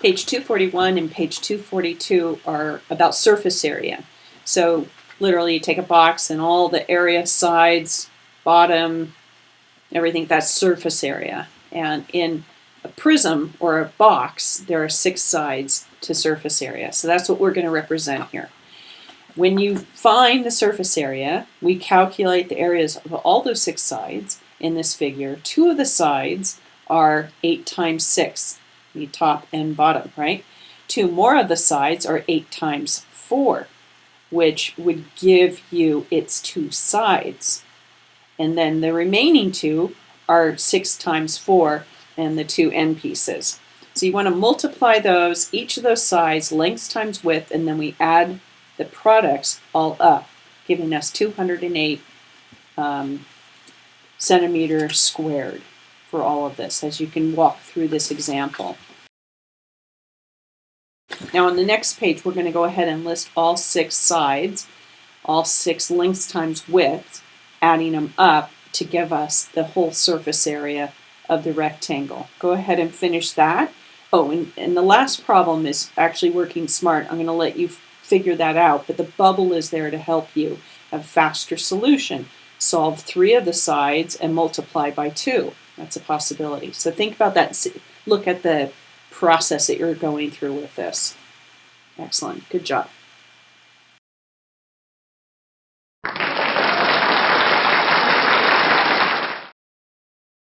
Page 241 and page 242 are about surface area. So literally you take a box and all the area, sides, bottom, everything, that's surface area. And in a prism or a box, there are 6 sides to surface area. So that's what we're going to represent here. When you find the surface area, we calculate the areas of all those 6 sides in this figure. 2 of the sides are 8 times 6, the top and bottom, right? 2 more of the sides are 8 times 4, which would give you its 2 sides. And then the remaining 2 are 6 times 4 and the 2 end pieces. So you want to multiply those, each of those sides, length times width, and then we add the products all up, giving us 208 centimeters squared for all of this, as you can walk through this example. Now on the next page, we're going to go ahead and list all 6 sides, all 6 lengths times width, adding them up to give us the whole surface area of the rectangle. Go ahead and finish that. Oh, and the last problem is actually working smart. I'm going to let you figure that out, but the bubble is there to help you have faster solution. Solve 3 of the sides and multiply by 2. That's a possibility. So think about that. Look at the process that you're going through with this. Excellent. Good job.